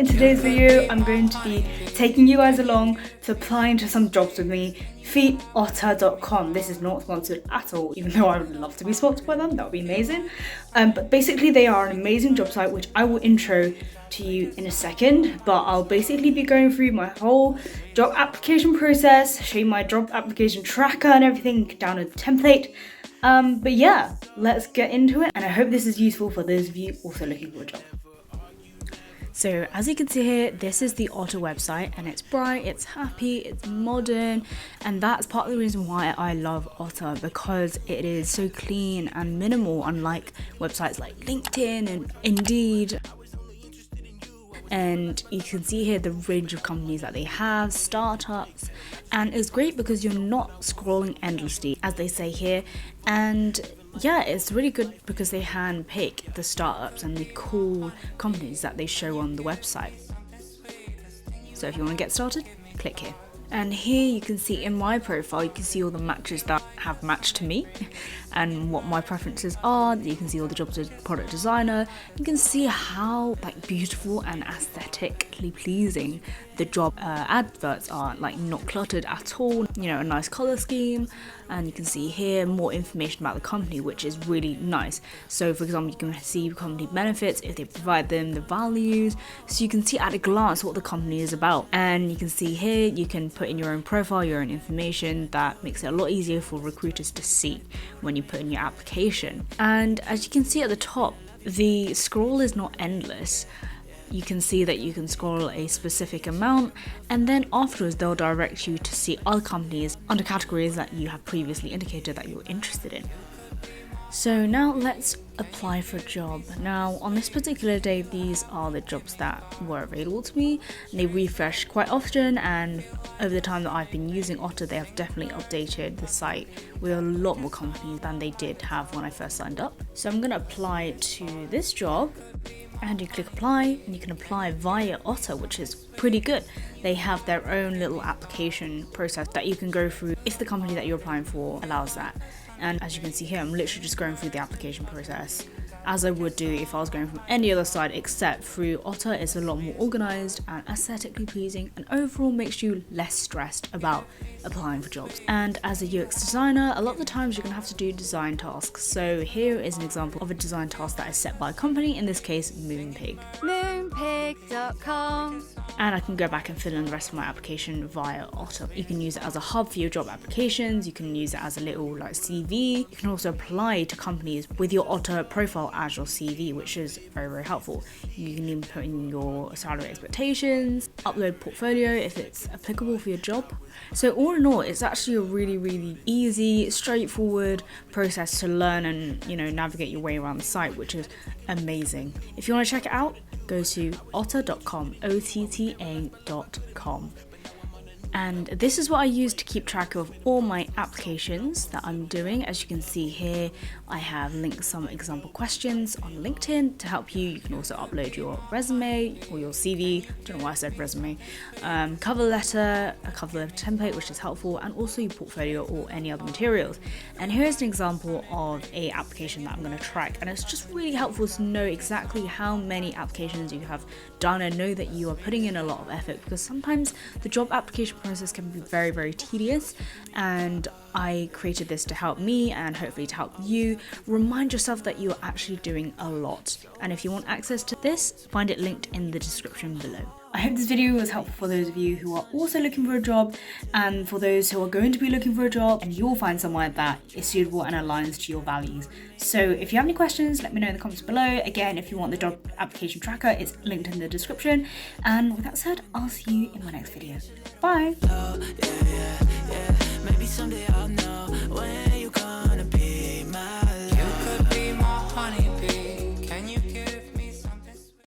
in today's video, I'm going to be taking you guys along to applying to some jobs with me. FeetOtter.com. This is not sponsored at all, even though I would love to be sponsored by them, that would be amazing. But basically they are an amazing job site, which I will intro to you in a second, but I'll basically be going through my whole job application process, show you my job application tracker and everything, download the template. But yeah, let's get into it, and I hope this is useful for those of you also looking for a job. So as you can see here, this is the Otter website, and it's bright, it's happy, it's modern, and that's part of the reason why I love Otter, because it is so clean and minimal, unlike websites like LinkedIn and Indeed. And you can see here the range of companies that they have, startups, and it's great because you're not scrolling endlessly, as they say here. And yeah, it's really good because they handpick the startups and the cool companies that they show on the website. So if you want to get started, click here. And here you can see in my profile, you can see all the matches that have matched to me and what my preferences are. You can see all the jobs as product designer. You can see how beautiful and aesthetically pleasing the job adverts are, not cluttered at all, a nice color scheme. And you can see here more information about the company, which is really nice. So for example, you can see company benefits if they provide them, the values, so you can see at a glance what the company is about. And you can see here you can put in your own profile, your own information. That makes it a lot easier for recruiters to see when you put in your application. And as you can see at the top, the scroll is not endless. You can see that you can scroll a specific amount, and then afterwards they'll direct you to see other companies under categories that you have previously indicated that you're interested in. So now let's apply for a job. Now on this particular day, these are the jobs that were available to me, and they refresh quite often, and over the time that I've been using Otter, they have definitely updated the site with a lot more companies than they did have when I first signed up. So I'm going to apply to this job, and you click apply, and you can apply via Otter, which is pretty good. They have their own little application process that you can go through if the company that you're applying for allows that. And as you can see here, I'm literally just going through the application process as I would do if I was going from any other site, except through Otter. It's a lot more organized and aesthetically pleasing, and overall makes you less stressed about applying for jobs. And as a UX designer, a lot of the times you're going to have to do design tasks. So here is an example of a design task that is set by a company, in this case Moonpig. Moonpig.com. And I can go back and fill in the rest of my application via Otter. You can use it as a hub for your job applications. You can use it as a little CV. You can also apply to companies with your Otter profile as your CV, which is very, very helpful. You can even put in your salary expectations, upload portfolio if it's applicable for your job. So all in all, it's actually a really, really easy, straightforward process to learn and navigate your way around the site, which is amazing. If you want to check it out, go to otter.com, OTTA.com. And this is what I use to keep track of all my applications that I'm doing. As you can see here, I have linked some example questions on LinkedIn to help you. You can also upload your resume or your CV, don't know why I said resume, cover letter, a cover letter template, which is helpful, and also your portfolio or any other materials. And here's an example of a application that I'm going to track, and it's just really helpful to know exactly how many applications you have done and know that you are putting in a lot of effort, because sometimes the job application process can be very, very tedious, and I created this to help me and hopefully to help you. Remind yourself that you are actually doing a lot, and if you want access to this, find it linked in the description below. I hope this video was helpful for those of you who are also looking for a job, and for those who are going to be looking for a job, and you'll find somewhere that is suitable and aligns to your values. So if you have any questions, let me know in the comments below. Again, if you want the job application tracker, it's linked in the description. And with that said, I'll see you in my next video. Bye!